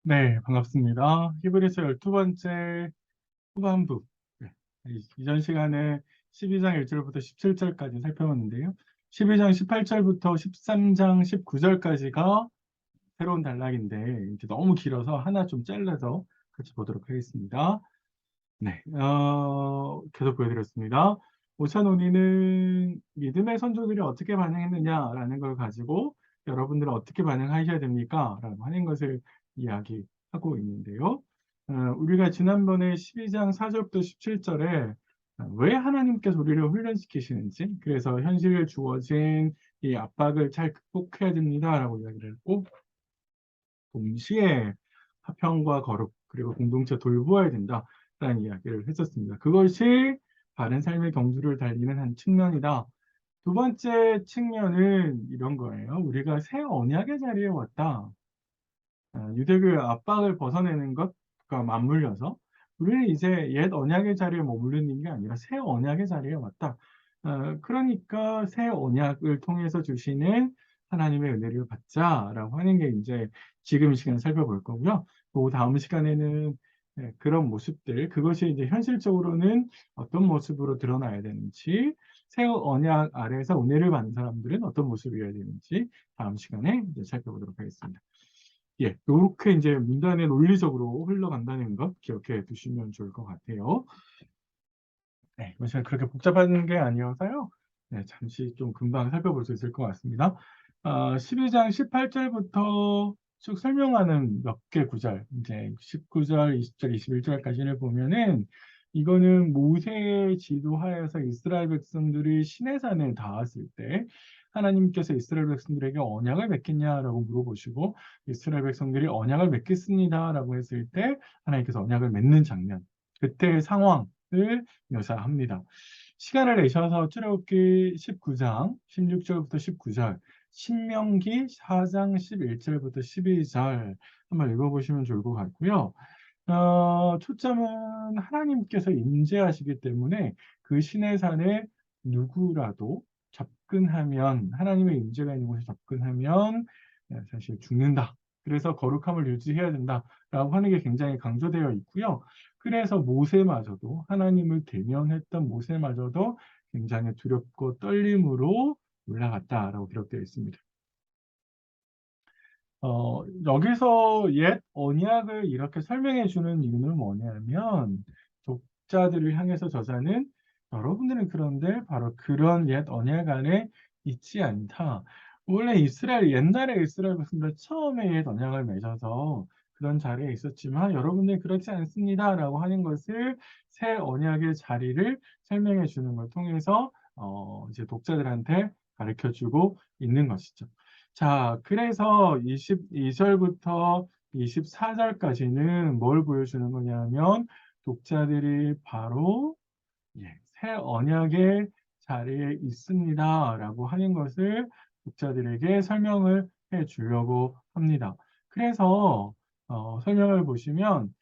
네, 반갑습니다. 히브리서 12번째 후반부. 네, 이전 시간에 12장 1절부터 17절까지 살펴봤는데요. 12장 18절부터 13장 19절까지가 새로운 단락인데, 이제 너무 길어서 하나 좀 잘라서 같이 보도록 하겠습니다. 네, 계속 보여드렸습니다. 오찬오니는 믿음의 선조들이 어떻게 반응했느냐라는 걸 가지고 여러분들은 어떻게 반응하셔야 됩니까? 라고 하는 것을 이야기하고 있는데요. 우리가 지난번에 12장 4절부터 17절에 왜 하나님께서 우리를 훈련시키시는지, 그래서 현실에 주어진 이 압박을 잘 극복해야 됩니다라고 이야기를 했고, 동시에 화평과 거룩 그리고 공동체 돌보아야 된다라는 이야기를 했었습니다. 그것이 바른 삶의 경주를 달리는 한 측면이다. 두 번째 측면은 이런 거예요. 우리가 새 언약의 자리에 왔다. 유대교의 압박을 벗어내는 것과 맞물려서 우리는 이제 옛 언약의 자리에 머무르는 게 아니라 새 언약의 자리에 왔다. 그러니까 새 언약을 통해서 주시는 하나님의 은혜를 받자라고 하는 게 이제 지금 시간에 살펴볼 거고요. 또 다음 시간에는 그런 모습들, 그것이 이제 현실적으로는 어떤 모습으로 드러나야 되는지, 새 언약 아래에서 은혜를 받는 사람들은 어떤 모습이어야 되는지 다음 시간에 이제 살펴보도록 하겠습니다. 예, 요렇게 이제 문단의 논리적으로 흘러간다는 것 기억해 두시면 좋을 것 같아요. 네, 이것은 그렇게 복잡한 게 아니어서요. 네, 잠시 좀 금방 살펴볼 수 있을 것 같습니다. 12장 18절부터 쭉 설명하는 몇 개 구절, 이제 19절, 20절, 21절까지를 보면은 이거는 모세의 지도하에서 이스라엘 백성들이 시내산에 닿았을 때 하나님께서 이스라엘 백성들에게 언약을 맺겠냐라고 물어보시고 이스라엘 백성들이 언약을 맺겠습니다라고 했을 때 하나님께서 언약을 맺는 장면, 그때의 상황을 묘사합니다. 시간을 내셔서 출애굽기 19장 16절부터 19절, 신명기 4장 11절부터 12절 한번 읽어보시면 좋을 것 같고요. 초점은 하나님께서 임재하시기 때문에 그 시내산에 누구라도 접근하면, 하나님의 임재가 있는 곳에 접근하면 사실 죽는다. 그래서 거룩함을 유지해야 된다라고 하는 게 굉장히 강조되어 있고요. 그래서 모세마저도, 하나님을 대면했던 모세마저도 굉장히 두렵고 떨림으로 올라갔다라고 기록되어 있습니다. 여기서 옛 언약을 이렇게 설명해 주는 이유는 뭐냐면, 독자들을 향해서 저자는 여러분들은 그런데 바로 그런 옛 언약 안에 있지 않다. 원래 옛날에 이스라엘 백성들 처음에 옛 언약을 맺어서 그런 자리에 있었지만 여러분들이 그렇지 않습니다라고 하는 것을 새 언약의 자리를 설명해 주는 걸 통해서 이제 독자들한테 가르쳐 주고 있는 것이죠. 자, 그래서 22절부터 24절까지는 뭘 보여주는 거냐면 독자들이 바로 새 언약의 자리에 있습니다라고 하는 것을 독자들에게 설명을 해 주려고 합니다. 그래서 설명을 보시면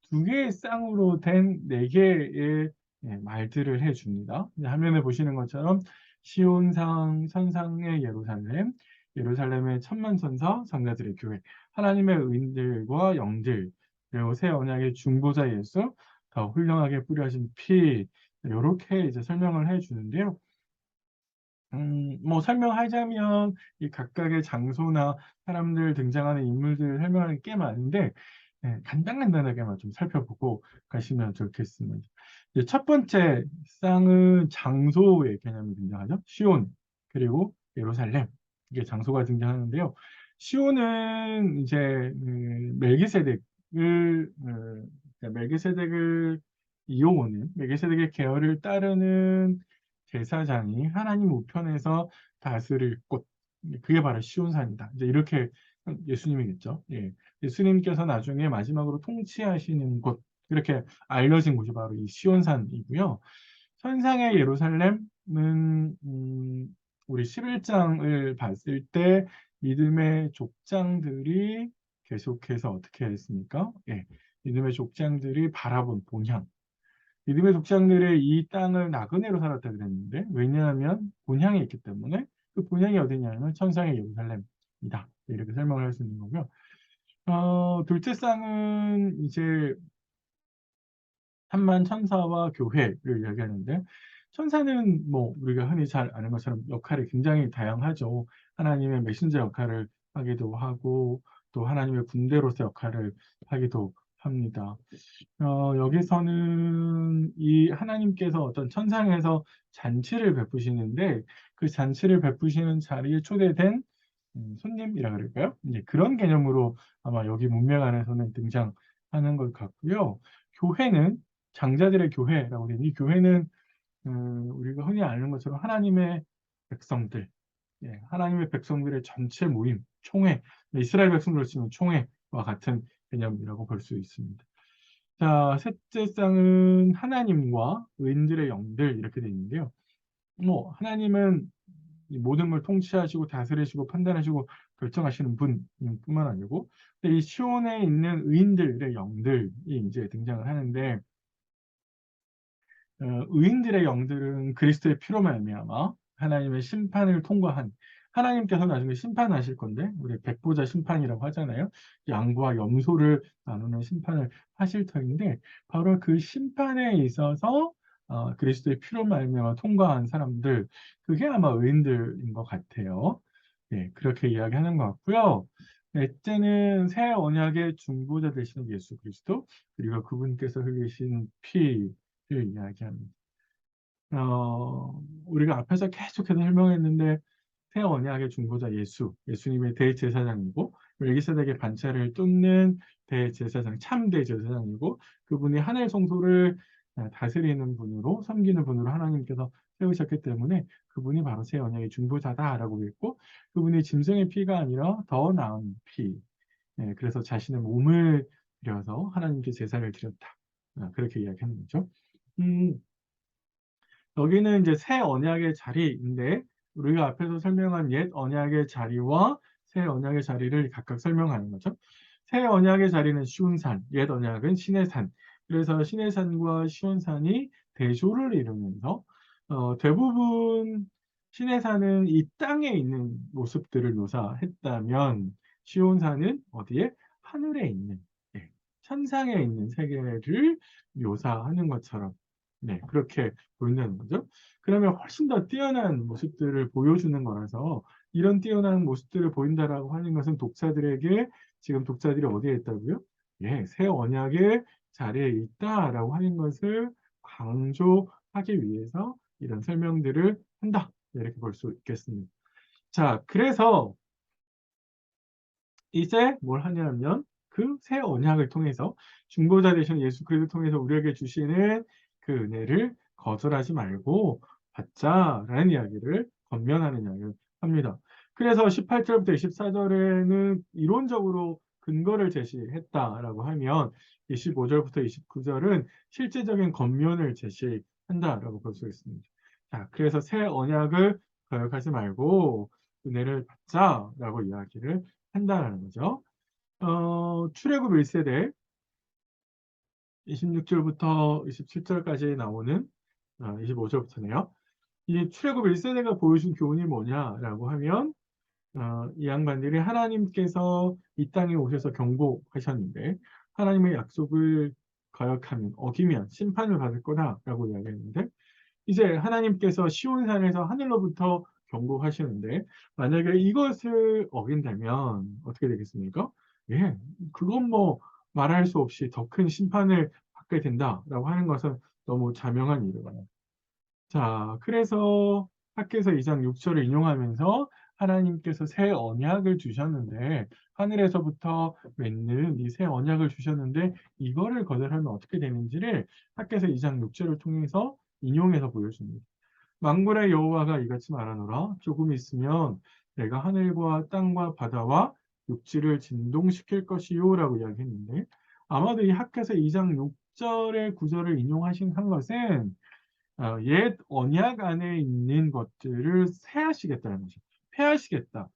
두 개의 쌍으로 된 네 개의 말들을 해 줍니다. 화면에 보시는 것처럼 시온상 선상의 예루살렘, 예루살렘의 천만천사, 성자들의 교회, 하나님의 의인들과 영들, 그리고 새 언약의 중보자 예수, 더 훌륭하게 뿌려진 피, 이렇게 이제 설명을 해 주는데요. 뭐 설명하자면 이 각각의 장소나 사람들 등장하는 인물들을 설명하는 게 꽤 많은데 간단하게만 좀 살펴보고 가시면 좋겠습니다. 이제 첫 번째 쌍은 장소의 개념이 등장하죠. 시온 그리고 예루살렘, 이게 장소가 등장하는데요. 시온은 이제 멜기세덱을 이어오는 멜기세덱의 계열을 따르는 제사장이 하나님 우편에서 다스릴 곳, 그게 바로 시온산이다. 이제 이렇게 예수님이겠죠. 예. 예수님께서 나중에 마지막으로 통치하시는 곳, 이렇게 알려진 곳이 바로 이 시온산이고요. 천상의 예루살렘은 우리 11장을 봤을 때 믿음의 족장들이 계속해서 어떻게 했습니까? 예. 믿음의 족장들이 바라본 본향, 믿음의 독자들의 이 땅을 나그네로 살았다 그랬는데, 왜냐하면 본향에 있기 때문에 그 본향이 어디냐면 천상의 예루살렘이다. 이렇게 설명을 할 수 있는 거고요. 둘째 쌍은 이제 한만 천사와 교회를 이야기하는데, 천사는 뭐 우리가 흔히 잘 아는 것처럼 역할이 굉장히 다양하죠. 하나님의 메신저 역할을 하기도 하고 또 하나님의 군대로서 역할을 하기도 합니다. 여기서는 이 하나님께서 어떤 천상에서 잔치를 베푸시는데, 그 잔치를 베푸시는 자리에 초대된 손님이라 그럴까요? 이제 그런 개념으로 아마 여기 문맥 안에서는 등장하는 것 같고요. 교회는 장자들의 교회라고 되어 있는, 이 교회는 우리가 흔히 아는 것처럼 하나님의 백성들, 예, 하나님의 백성들의 전체 모임, 총회, 이스라엘 백성들을 치면 총회와 같은 개념이라고 볼 수 있습니다. 자, 셋째 쌍은 하나님과 의인들의 영들 이렇게 되어 있는데요. 뭐 하나님은 이 모든 걸 통치하시고 다스리시고 판단하시고 결정하시는 분 뿐만 아니고, 이 시온에 있는 의인들의 영들이 이제 등장을 하는데, 의인들의 영들은 그리스도의 피로 말미암아 하나님의 심판을 통과한, 하나님께서 나중에 심판하실 건데 우리 백보자 심판이라고 하잖아요. 양과 염소를 나누는 심판을 하실 터인데, 바로 그 심판에 있어서 그리스도의 피로 말미암아 통과한 사람들, 그게 아마 의인들인 것 같아요. 네, 그렇게 이야기하는 것 같고요. 넷째는 새 언약의 중보자 되시는 예수 그리스도, 그리고 그분께서 흘리신 피를 이야기합니다. 우리가 앞에서 계속해서 설명했는데, 새 언약의 중보자 예수님의 대제사장이고, 멜기세덱의 반차를 뚫는 대제사장, 참 대제사장이고, 그분이 하늘 성소를 다스리는 분으로, 섬기는 분으로 하나님께서 세우셨기 때문에 그분이 바로 새 언약의 중보자다라고 했고, 그분이 짐승의 피가 아니라 더 나은 피, 그래서 자신의 몸을 들여서 하나님께 제사를 드렸다. 그렇게 이야기하는 거죠. 음, 여기는 이제 새 언약의 자리인데, 우리가 앞에서 설명한 옛 언약의 자리와 새 언약의 자리를 각각 설명하는 거죠. 새 언약의 자리는 시온산, 옛 언약은 시내산. 그래서 시내산과 시온산이 대조를 이루면서 대부분 시내산은 이 땅에 있는 모습들을 묘사했다면, 시온산은 어디에? 하늘에 있는, 예, 천상에 있는 세계를 묘사하는 것처럼, 네, 그렇게 보인다는 거죠. 그러면 훨씬 더 뛰어난 모습들을 보여주는 거라서, 이런 뛰어난 모습들을 보인다라고 하는 것은 독자들에게, 지금 독자들이 어디에 있다고요? 예, 새 언약의 자리에 있다라고 하는 것을 강조하기 위해서 이런 설명들을 한다, 이렇게 볼 수 있겠습니다. 자, 그래서 이제 뭘 하냐면, 그 새 언약을 통해서 중보자 되신 예수 그리스도를 통해서 우리에게 주시는 그 은혜를 거절하지 말고 받자라는 이야기를 권면하는 이야기를 합니다. 그래서 18절부터 24절에는 이론적으로 근거를 제시했다라고 하면, 25절부터 29절은 실제적인 권면을 제시한다라고 볼 수 있습니다. 자, 그래서 새 언약을 거역하지 말고 은혜를 받자라고 이야기를 한다는 거죠. 출애굽 1세대 26절부터 27절까지 나오는 25절부터네요. 이 출애굽 1세대가 보여준 교훈이 뭐냐라고 하면, 이 양반들이 하나님께서 이 땅에 오셔서 경고하셨는데, 하나님의 약속을 거역하면, 어기면 심판을 받을 거다라고 이야기했는데, 이제 하나님께서 시온산에서 하늘로부터 경고하시는데, 만약에 이것을 어긴다면 어떻게 되겠습니까? 예, 그건 뭐 말할 수 없이 더 큰 심판을 받게 된다라고 하는 것은 너무 자명한 일이에요. 자, 그래서 학개서 2장 6절을 인용하면서 하나님께서 새 언약을 주셨는데, 하늘에서부터 맺는 이 새 언약을 주셨는데, 이거를 거절하면 어떻게 되는지를 학개서 2장 6절을 통해서 인용해서 보여줍니다. 만군의 여호와가 이같이 말하노라. 조금 있으면 내가 하늘과 땅과 바다와 육지를 진동시킬 것이요라고 이야기했는데, 아마도 이 학개서 2장 6절의 구절을 인용하신 한 것은 옛 언약 안에 있는 것들을 폐하시겠다는 거죠. 폐하시겠다.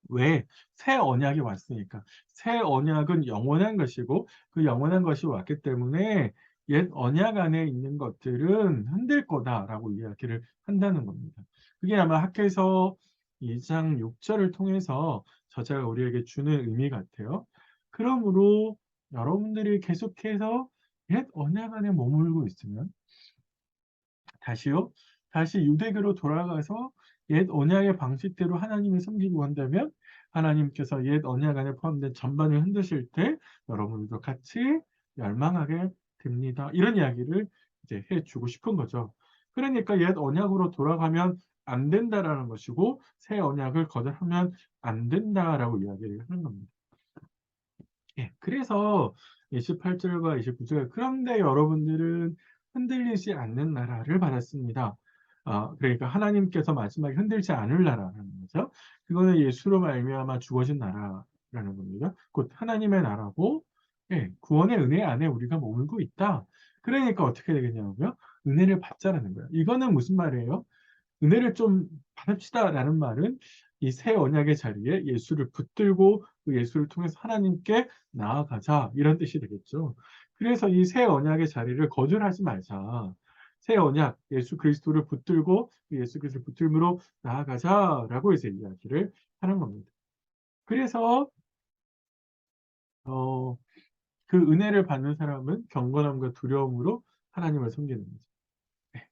왜? 새 언약이 왔으니까. 새 언약은 영원한 것이고, 그 영원한 것이 왔기 때문에 옛 언약 안에 있는 것들은 흔들 거다라고 이야기를 한다는 겁니다. 그게 아마 학교에서 2장 6절을 통해서 저자가 우리에게 주는 의미 같아요. 그러므로 여러분들이 계속해서 옛 언약 안에 머물고 있으면 다시요? 다시 유대교로 돌아가서 옛 언약의 방식대로 하나님을 섬기고 한다면 하나님께서 옛 언약 안에 포함된 전반을 흔드실 때 여러분들도 같이 멸망하게 됩니다. 이런 이야기를 이제 해주고 싶은 거죠. 그러니까 옛 언약으로 돌아가면 안 된다라는 것이고 새 언약을 거절하면 안 된다라고 이야기를 하는 겁니다. 예, 그래서 28절과 29절 그런데 여러분들은 흔들리지 않는 나라를 받았습니다. 그러니까 하나님께서 마지막에 흔들지 않을 나라라는 거죠. 그거는 예수로 말미암아 주어진 나라라는 겁니다. 곧 하나님의 나라고 예, 구원의 은혜 안에 우리가 머물고 있다. 그러니까 어떻게 되겠냐고요? 은혜를 받자라는 거예요. 이거는 무슨 말이에요? 은혜를 좀 받읍시다라는 말은 이 새 언약의 자리에 예수를 붙들고 그 예수를 통해서 하나님께 나아가자 이런 뜻이 되겠죠. 그래서 이 새 언약의 자리를 거절하지 말자. 새 언약 예수 그리스도를 붙들고 그 예수 그리스도를 붙들므로 나아가자라고 이제 이야기를 하는 겁니다. 그래서 어, 그 은혜를 받는 사람은 경건함과 두려움으로 하나님을 섬기는 거죠. 네.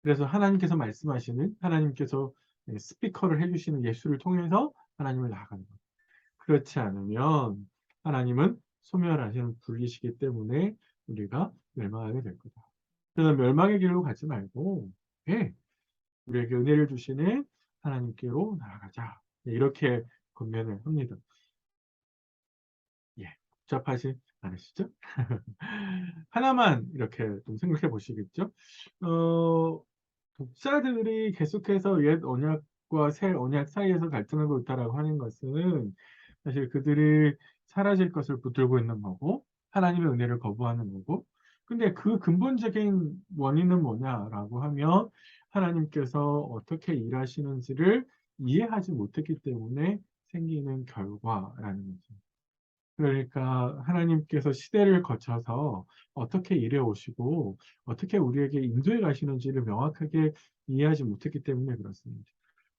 그래서 하나님께서 말씀하시는 하나님께서 스피커를 해주시는 예수를 통해서 하나님을 나아가는 거예요. 그렇지 않으면 하나님은 소멸하시는 분이시기 때문에 우리가 멸망하게 될 거다. 그래서 멸망의 길로 가지 말고 예, 우리에게 은혜를 주시는 하나님께로 나아가자. 네, 이렇게 권면을 합니다. 예, 복잡하지 않으시죠? 하나만 이렇게 좀 생각해 보시겠죠? 어, 독자들이 계속해서 옛 언약과 새 언약 사이에서 갈등하고 있다라고 하는 것은 사실 그들이 사라질 것을 붙들고 있는 거고 하나님의 은혜를 거부하는 거고 근데 그 근본적인 원인은 뭐냐라고 하면 하나님께서 어떻게 일하시는지를 이해하지 못했기 때문에 생기는 결과라는 거죠. 그러니까 하나님께서 시대를 거쳐서 어떻게 일해 오시고 어떻게 우리에게 인도해 가시는지를 명확하게 이해하지 못했기 때문에 그렇습니다.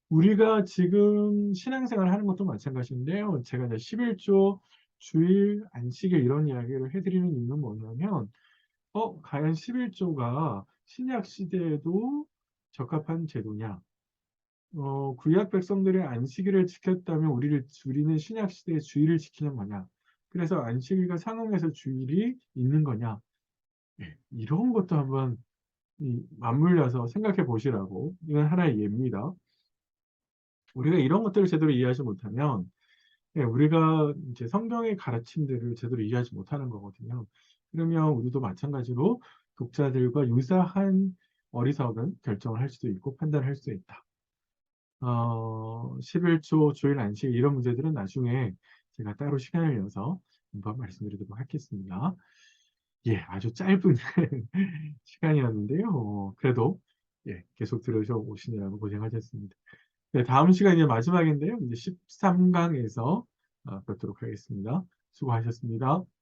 우리가 지금 신앙생활을 하는 것도 마찬가지인데요. 제가 이제 11조 주일 안식일 이런 이야기를 해드리는 이유는 뭐냐면 과연 11조가 신약 시대에도 적합한 제도냐? 구약 백성들의 안식일을 지켰다면 우리는 신약 시대의 주일을 지키는 거냐? 그래서 안식일과 상응해서 주일이 있는 거냐? 예, 이런 것도 한번 맞물려서 생각해 보시라고. 이건 하나의 예입니다. 우리가 이런 것들을 제대로 이해하지 못하면 예, 우리가 이제 성경의 가르침들을 제대로 이해하지 못하는 거거든요. 그러면 우리도 마찬가지로 독자들과 유사한 어리석은 결정을 할 수도 있고 판단을 할 수도 있다. 11조 주일 안식 이런 문제들은 나중에 제가 따로 시간을 내서 한번 말씀드리도록 하겠습니다. 예, 아주 짧은 시간이었는데요. 그래도 예, 계속 들으셔 오시느라고 고생하셨습니다. 네, 다음 시간 이제 마지막인데요. 이제 13강에서 뵙도록 하겠습니다. 수고하셨습니다.